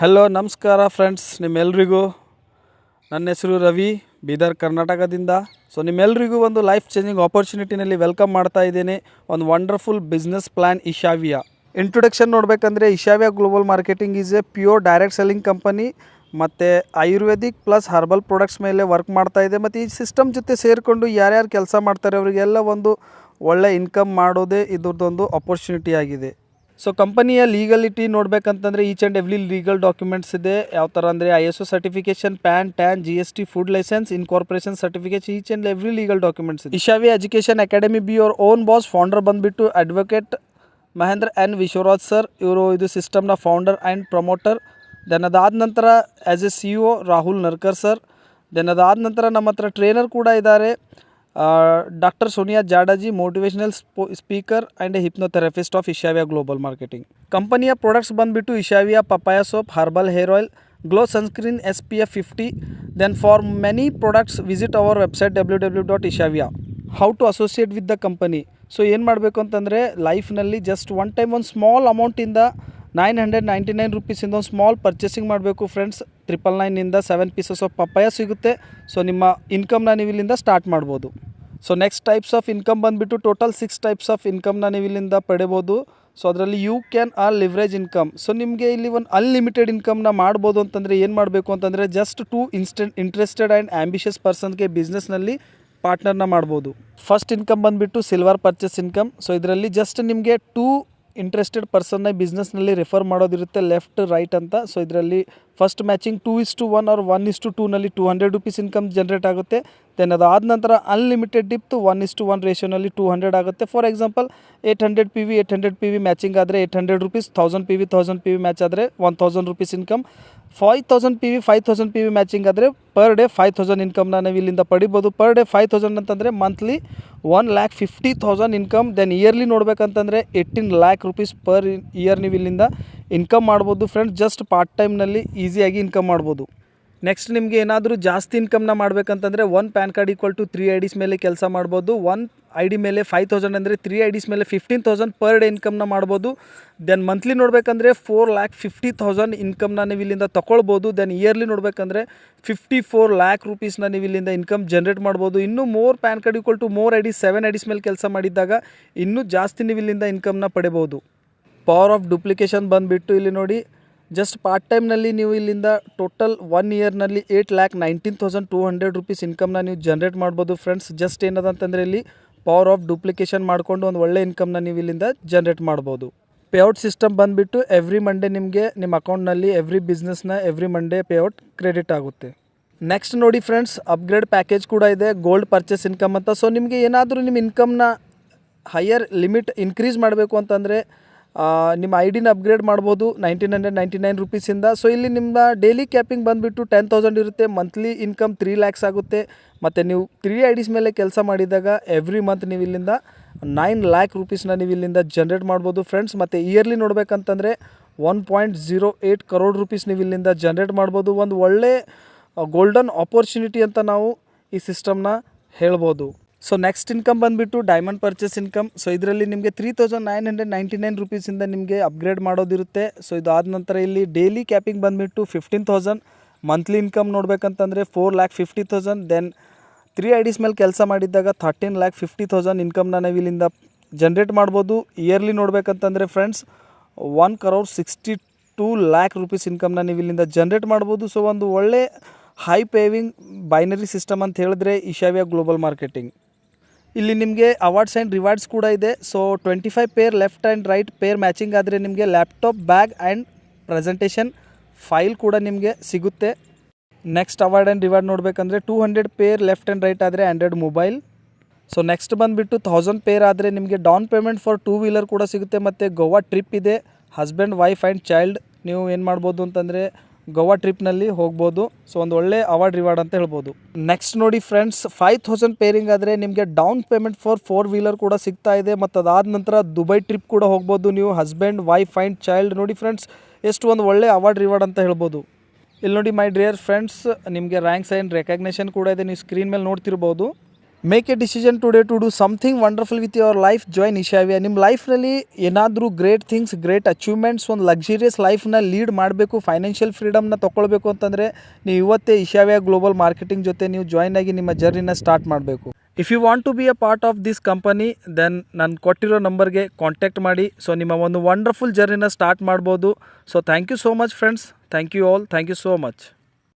Hello ನಮಸ್ಕಾರ friends, ನಿಮ್ಮೆಲ್ರಿಗೂ ನನ್ನ ಹೆಸರು ರವಿ, ಬೀದರ್ ಕರ್ನಾಟಕದಿಂದ. ಸೊ ನಿಮ್ಮೆಲ್ರಿಗೂ ಒಂದು ಲೈಫ್ ಚೇಂಜಿಂಗ್ ಆಪರ್ಚುನಿಟಿನಲ್ಲಿ ವೆಲ್ಕಮ್ ಮಾಡ್ತಾ ಇದ್ದೀನಿ. ಒಂದು wonderful business plan Ishavia. Introduction ನೋಡಬೇಕಂದ್ರೆ Ishavia global marketing is a pure direct selling company ಮತ್ತು ಆಯುರ್ವೇದಿಕ್ ಪ್ಲಸ್ ಹರ್ಬಲ್ ಪ್ರಾಡಕ್ಟ್ಸ್ ಮೇಲೆ ವರ್ಕ್ ಮಾಡ್ತಾ ಇದೆ. ಮತ್ತು ಈ ಸಿಸ್ಟಮ್ ಜೊತೆ ಸೇರಿಕೊಂಡು ಯಾರ್ಯಾರು ಕೆಲಸ ಮಾಡ್ತಾರೆ ಅವರಿಗೆಲ್ಲ ಒಂದು ಒಳ್ಳೆ ಇನ್ಕಮ್ ಮಾಡೋದೇ ಇದ್ರದ್ದೊಂದು ಆಪರ್ಚುನಿಟಿ ಆಗಿದೆ. ಸೊ ಕಂಪನಿಯ ಲೀಗಲಿಟಿ ನೋಡಬೇಕಂತಂದರೆ each and every legal documents ಇದೆ. ಯಾವ ಥರ ಅಂದರೆ ISO certification, PAN, TAN, GST, food licence, incorporation certification, each and every legal documents ಇದೆ. Ishavia education academy be your own boss. Founder ಬಂದುಬಿಟ್ಟು advocate Mahendra N. Vishwaraj sir. ಇವರು ಇದು ಸಿಸ್ಟಮ್ನ ಫೌಂಡರ್ ಆ್ಯಂಡ್ ಪ್ರಮೋಟರ್. ದೆನ್ ಅದಾದ ನಂತರ as a CEO Rahul Narkar sir. Then ಅದಾದ ನಂತರ ನಮ್ಮ ಹತ್ರ ಟ್ರೈನರ್ ಕೂಡ ಇದ್ದಾರೆ, doctor Sonia ಜಾಡಾಜಿ, motivational speaker and a hypnotherapist of Ishavia global marketing. ಕಂಪನಿಯ ಪ್ರಾಡಕ್ಟ್ಸ್ ಬಂದುಬಿಟ್ಟು Ishavia papaya soap, herbal hair oil, glow sunscreen SPF 50. Then for many products visit our website www.ishavia. How to associate with the company. So ಏನು ಮಾಡಬೇಕು ಅಂತಂದರೆ ಲೈಫ್ನಲ್ಲಿ just one time ಒಂದು small ಅಮೌಂಟಿಂದ 999 ರುಪೀಸಿಂದ ಒಂದು ಸ್ಮಾಲ್ ಪರ್ಚೇಸಿಂಗ್ ಮಾಡಬೇಕು ಫ್ರೆಂಡ್ಸ್. 999 7 ಪೀಸಸ್ ಆಫ್ ಪಪ್ಪಾಯ ಸಿಗುತ್ತೆ. ಸೊ ನಿಮ್ಮ ಇನ್ಕಮ್ನ ನೀವು ಇಲ್ಲಿಂದ ಸ್ಟಾರ್ಟ್ ಮಾಡ್ಬೋದು. So next types of income ಬಂದುಬಿಟ್ಟು ಟೋಟಲ್ 6 ಟೈಪ್ಸ್ ಆಫ್ ಇನ್ಕಮ್ನ ನೀವು ಇಲ್ಲಿಂದ ಪಡಿಬೋದು. ಸೊ ಅದರಲ್ಲಿ you can leverage income. So ನಿಮಗೆ ಇಲ್ಲಿ ಒಂದು ಅನ್ಲಿಮಿಟೆಡ್ ಇನ್ಕಮ್ನ ಮಾಡ್ಬೋದು. ಅಂತಂದರೆ ಏನು ಮಾಡಬೇಕು ಅಂತಂದರೆ ಜಸ್ಟ್ ಇಂಟ್ರೆಸ್ಟೆಡ್ ಆ್ಯಂಡ್ ಆ್ಯಂಬಿಷಿಯಸ್ ಪರ್ಸನ್ಗೆ ಬಿಸ್ನೆಸ್ನಲ್ಲಿ ಪಾರ್ಟ್ನರ್ನ ಮಾಡ್ಬೋದು. ಫಸ್ಟ್ ಇನ್ಕಮ್ ಬಂದುಬಿಟ್ಟು ಸಿಲ್ವರ್ ಪರ್ಚೇಸ್ ಇನ್ಕಮ್. ಸೊ ಇದರಲ್ಲಿ ಜಸ್ಟ್ ನಿಮಗೆ 2 ಇಂಟ್ರೆಸ್ಟೆಡ್ ಪರ್ಸನ್ನ ಬಿಸ್ನೆಸ್ನಲ್ಲಿ ರೆಫರ್ ಮಾಡೋದಿರುತ್ತೆ, ಲೆಫ್ಟ್ ರೈಟ್ ಅಂತ. ಸೊ ಇದರಲ್ಲಿ ಫಸ್ಟ್ ಮ್ಯಾಚಿಂಗ್ 2:1 ಆರ್ 1:2ನಲ್ಲಿ 200 ರುಪೀಸ್ ಇನ್ಕಮ್ ಜನರೇಟ್ ಆಗುತ್ತೆ. ದೆನ್ ಅದಾದ ನಂತರ ಅನ್ಲಿಮಿಟೆಡ್ ಡಿಪ್ತು 1:1 ರೇಷಿಯೋನಲ್ಲಿ 200 ಆಗುತ್ತೆ. ಫಾರ್ ಎಕ್ಸಾಂಪಲ್ 800 PV ಮ್ಯಾಚಿಂಗ್ ಆದರೆ 800 ರುಪೀಸ್, 1000 PV ಮ್ಯಾಚ್ ಆದರೆ 1000 ರುಪೀಸ್ ಇನ್ಕಮ್. 5000 PV ಮ್ಯಾಚಿಂಗ್ ಆದರೆ ಪರ್ ಡೇ 5000 ಇನ್ಕಮ್ನ ನಾವು ಇಲ್ಲಿಂದ ಪಡಿಬೋದು. ಪರ್ ಡೇ 5000 ಅಂತಂದರೆ ಮಂತ್ಲಿ 1,50,000 ಇನ್ಕಮ್. ದೆನ್ ಇಯರ್ಲಿ ನೋಡಬೇಕಂತಂದರೆ 18 lakh ರುಪೀಸ್ ಪರ್ ಇಯರ್ ನೀವು ಇಲ್ಲಿಂದ ಇನ್ಕಮ್ ಮಾಡ್ಬೋದು ಫ್ರೆಂಡ್ಸ್. ಜಸ್ಟ್ ಪಾರ್ಟ್ ಟೈಮ್ನಲ್ಲಿ ಈಸಿಯಾಗಿ ಇನ್ಕಮ್ ಮಾಡ್ಬೋದು. ನೆಕ್ಸ್ಟ್ ನಿಮಗೆ ಏನಾದರೂ ಜಾಸ್ತಿ ಇನ್ಕಮ್ನ ಮಾಡಬೇಕಂತಂದರೆ 1 pan card equal to 3 IDs ಮೇಲೆ ಕೆಲಸ ಮಾಡ್ಬೋದು. 1 ID ಮೇಲೆ 5,000 ಅಂದರೆ 3 IDs ಮೇಲೆ 15,000 ಪರ್ ಡೇ ಇನ್ಕಮ್ನ ಮಾಡ್ಬೋದು. ದೆನ್ ಮಂತ್ಲಿ ನೋಡಬೇಕಂದ್ರೆ 4,50,000 ಇನ್ಕಮ್ನ ನೀವು ಇಲ್ಲಿಂದ ತೊಗೊಳ್ಬೋದು. ದೆನ್ ಇಯರ್ಲಿ ನೋಡಬೇಕಂದ್ರೆ 54 lakh ರುಪೀಸ್ನ ನೀವು ಇಲ್ಲಿಂದ ಇನ್ಕಮ್ ಜನ್ರೇಟ್ ಮಾಡ್ಬೋದು. ಇನ್ನೂ more pan card equal to more IDs 7 IDs ಮೇಲೆ ಕೆಲಸ ಮಾಡಿದ್ದಾಗ ಇನ್ನೂ ಜಾಸ್ತಿ ನೀವು ಇಲ್ಲಿಂದ ಇನ್ಕಮ್ನ ಪಡಿಬೋದು. ಪವರ್ ಆಫ್ ಡುಪ್ಲಿಕೇಶನ್ ಬಂದುಬಿಟ್ಟು ಇಲ್ಲಿ ನೋಡಿ, ಜಸ್ಟ್ ಪಾರ್ಟ್ ಟೈಮ್ನಲ್ಲಿ ನೀವು ಇಲ್ಲಿಂದ ಟೋಟಲ್ 1 ಇಯರ್ನಲ್ಲಿ 8,19,200 ರುಪೀಸ್ ಇನ್ಕಮ್ನ ನೀವು ಜನ್ರೇಟ್ ಮಾಡ್ಬೋದು ಫ್ರೆಂಡ್ಸ್. ಜಸ್ಟ್ ಏನದಂತಂದರೆ ಇಲ್ಲಿ ಪವರ್ ಆಫ್ ಡುಪ್ಲಿಕೇಶನ್ ಮಾಡಿಕೊಂಡು ಒಂದು ಒಳ್ಳೆ ಇನ್ಕಮ್ನ ನೀವು ಇಲ್ಲಿಂದ ಜನ್ರೇಟ್ ಮಾಡ್ಬೋದು. ಪೇಔಟ್ ಸಿಸ್ಟಮ್ ಬಂದುಬಿಟ್ಟು ಎವ್ರಿ ಮಂಡೇ ನಿಮಗೆ ನಿಮ್ಮ ಅಕೌಂಟ್ನಲ್ಲಿ ಎವ್ರಿ ಬಿಸ್ನೆಸ್ನ ಎವ್ರಿ ಮಂಡೇ ಪೇಔಟ್ ಕ್ರೆಡಿಟ್ ಆಗುತ್ತೆ. ನೆಕ್ಸ್ಟ್ ನೋಡಿ ಫ್ರೆಂಡ್ಸ್, ಅಪ್ಗ್ರೇಡ್ ಪ್ಯಾಕೇಜ್ ಕೂಡ ಇದೆ, ಗೋಲ್ಡ್ ಪರ್ಚೇಸ್ ಇನ್ಕಮ್ ಅಂತ. ಸೊ ನಿಮಗೆ ಏನಾದರೂ ನಿಮ್ಮ ಇನ್ಕಮ್ನ ಹೈಯರ್ ಲಿಮಿಟ್ ಇನ್ಕ್ರೀಸ್ ಮಾಡಬೇಕು ಅಂತಂದರೆ ನಿಮ್ಮ IDನ ಅಪ್ಗ್ರೇಡ್ ಮಾಡ್ಬೋದು 1,999 ರುಪೀಸಿಂದ. ಸೊ ಇಲ್ಲಿ ನಿಮ್ಮ ಡೈಲಿ ಕ್ಯಾಪಿಂಗ್ ಬಂದುಬಿಟ್ಟು 10,000 ಇರುತ್ತೆ. ಮಂತ್ಲಿ ಇನ್ಕಮ್ 3 lakhs ಆಗುತ್ತೆ. ಮತ್ತು ನೀವು 3 IDs ಮೇಲೆ ಕೆಲಸ ಮಾಡಿದಾಗ ಎವ್ರಿ ಮಂತ್ ನೀವು ಇಲ್ಲಿಂದ 9 lakh ರುಪೀಸ್ನ ನೀವು ಇಲ್ಲಿಂದ ಜನ್ರೇಟ್ ಮಾಡ್ಬೋದು ಫ್ರೆಂಡ್ಸ್. ಮತ್ತು ಇಯರ್ಲಿ ನೋಡಬೇಕಂತಂದರೆ 1.08 crore ರುಪೀಸ್ ನೀವು ಇಲ್ಲಿಂದ ಜನ್ರೇಟ್ ಮಾಡ್ಬೋದು. ಒಂದು ಒಳ್ಳೆ ಗೋಲ್ಡನ್ ಆಪರ್ಚುನಿಟಿ ಅಂತ ನಾವು ಈ ಸಿಸ್ಟಮ್ನ ಹೇಳ್ಬೋದು. ಸೊ ನೆಕ್ಸ್ಟ್ ಇನ್ಕಮ್ ಬಂದುಬಿಟ್ಟು ಡೈಮಂಡ್ ಪರ್ಚೇಸ್ ಇನ್ಕಮ್. ಸೊ ಇದರಲ್ಲಿ ನಿಮಗೆ 3,999 ರುಪೀಸಿಂದ ನಿಮಗೆ ಅಪ್ಗ್ರೇಡ್ ಮಾಡೋದಿರುತ್ತೆ. ಸೊ ಇದಾದ ನಂತರ ಇಲ್ಲಿ ಡೈಲಿ ಕ್ಯಾಪಿಂಗ್ ಬಂದುಬಿಟ್ಟು 15,000. ಮಂತ್ಲಿ ಇನ್ಕಮ್ ನೋಡಬೇಕಂತಂದರೆ 4,50,000. ದೆನ್ 3 IDs ಮೇಲೆ ಕೆಲಸ ಮಾಡಿದ್ದಾಗ 13,50,000 ಇನ್ಕಮ್ನ ನಾವು ಇಲ್ಲಿಂದ ಜನ್ರೇಟ್ ಮಾಡ್ಬೋದು. ಇಯರ್ಲಿ ನೋಡಬೇಕಂತಂದರೆ ಫ್ರೆಂಡ್ಸ್ 1.62 crore ರುಪೀಸ್ ಇನ್ಕಮ್ನ ನೀವು ಇಲ್ಲಿಂದ ಜನ್ರೇಟ್ ಮಾಡ್ಬೋದು. ಸೊ ಒಂದು ಒಳ್ಳೆ ಹೈ ಪೇವಿಂಗ್ ಬೈನರಿ ಸಿಸ್ಟಮ್ ಅಂತ ಹೇಳಿದ್ರೆ ಇಶಾವಿಯಾ ಗ್ಲೋಬಲ್ ಮಾರ್ಕೆಟಿಂಗ್. ಇಲ್ಲಿ ನಿಮಗೆ ಅವಾರ್ಡ್ಸ್ ಆ್ಯಂಡ್ ರಿವಾರ್ಡ್ಸ್ ಕೂಡ ಇದೆ. So 25 pair left and right pair matching ಆದರೆ ನಿಮಗೆ laptop, bag and presentation file ಕೂಡ ನಿಮಗೆ ಸಿಗುತ್ತೆ. ನೆಕ್ಸ್ಟ್ ಅವಾರ್ಡ್ ಆ್ಯಂಡ್ ರಿವಾರ್ಡ್ ನೋಡಬೇಕಂದ್ರೆ 200 ಪೇರ್ ಲೆಫ್ಟ್ ಆ್ಯಂಡ್ ರೈಟ್ ಆದರೆ ಆ್ಯಂಡ್ರಾಯ್ಡ್ ಮೊಬೈಲ್. ಸೊ ನೆಕ್ಸ್ಟ್ ಬಂದುಬಿಟ್ಟು 1000 ಪೇರ್ ಆದರೆ ನಿಮಗೆ ಡೌನ್ ಪೇಮೆಂಟ್ ಫಾರ್ 2 ವೀಲರ್ ಕೂಡ ಸಿಗುತ್ತೆ. ಮತ್ತು ಗೋವಾ ಟ್ರಿಪ್ ಇದೆ, ಹಸ್ಬೆಂಡ್, ವೈಫ್ ಆ್ಯಂಡ್ ಚೈಲ್ಡ್ ನೀವು ಏನು ಮಾಡ್ಬೋದು ಅಂತಂದರೆ ಗೋವಾ ಟ್ರಿಪ್ನಲ್ಲಿ ಹೋಗ್ಬೋದು. ಸೊ ಒಂದು ಒಳ್ಳೆ ಅವಾರ್ಡ್ ರಿವಾರ್ಡ್ ಅಂತ ಹೇಳ್ಬೋದು. ನೆಕ್ಸ್ಟ್ ನೋಡಿ ಫ್ರೆಂಡ್ಸ್, 5,000 ಪೇರಿಂಗ್ ಆದರೆ ನಿಮಗೆ ಡೌನ್ ಪೇಮೆಂಟ್ ಫಾರ್ 4 ವೀಲರ್ ಕೂಡ ಸಿಗ್ತಾ ಇದೆ. ಮತ್ತು ಅದಾದ ನಂತರ ದುಬೈ ಟ್ರಿಪ್ ಕೂಡ ಹೋಗ್ಬೋದು ನೀವು, ಹಸ್ಬೆಂಡ್, ವೈಫ್ ಆ್ಯಂಡ್ ಚೈಲ್ಡ್. ನೋಡಿ ಫ್ರೆಂಡ್ಸ್, ಎಷ್ಟು ಒಂದು ಒಳ್ಳೆ ಅವಾರ್ಡ್ ರಿವಾರ್ಡ್ ಅಂತ ಹೇಳ್ಬೋದು. ಇಲ್ಲಿ ನೋಡಿ ಮೈ ಡಿಯರ್ ಫ್ರೆಂಡ್ಸ್, ನಿಮಗೆ ರ್ಯಾಂಕ್ಸ್ ಆ್ಯಂಡ್ ರೆಕಗ್ನೇಷನ್ ಕೂಡ ಇದೆ, ನೀವು ಸ್ಕ್ರೀನ್ ಮೇಲೆ ನೋಡ್ತಿರ್ಬೋದು. Make a decision today to do something wonderful with your life. Join Ishavia. ನಿಮ್ಮ ಲೈಫ್ನಲ್ಲಿ ಏನಾದರೂ ಗ್ರೇಟ್ ಥಿಂಗ್ಸ್, ಗ್ರೇಟ್ ಅಚೀವ್ಮೆಂಟ್ಸ್, ಒಂದು ಲಕ್ಸುರಿಯಸ್ ಲೈಫ್ನ ಲೀಡ್ ಮಾಡಬೇಕು, ಫೈನಾನ್ಷಿಯಲ್ ಫ್ರೀಡಮ್ನ ತೊಗೊಳ್ಬೇಕು ಅಂತಂದರೆ ನೀವು ಇವತ್ತೇ ಇಶಾವಿಯಾ ಗ್ಲೋಬಲ್ ಮಾರ್ಕೆಟಿಂಗ್ ಜೊತೆ ನೀವು ಜಾಯ್ನ್ ಆಗಿ ನಿಮ್ಮ ಜರ್ನಿನ ಸ್ಟಾರ್ಟ್ ಮಾಡಬೇಕು. If you want to be a part of this company, then ನಾನು ಕೊಟ್ಟಿರೋ ನಂಬರ್ಗೆ ಕಾಂಟ್ಯಾಕ್ಟ್ ಮಾಡಿ. ಸೊ ನಿಮ್ಮ ಒಂದು ವಂಡರ್ಫುಲ್ ಜರ್ನಿನ ಸ್ಟಾರ್ಟ್ ಮಾಡ್ಬೋದು. So thank you so much friends. Thank you all. Thank you so much.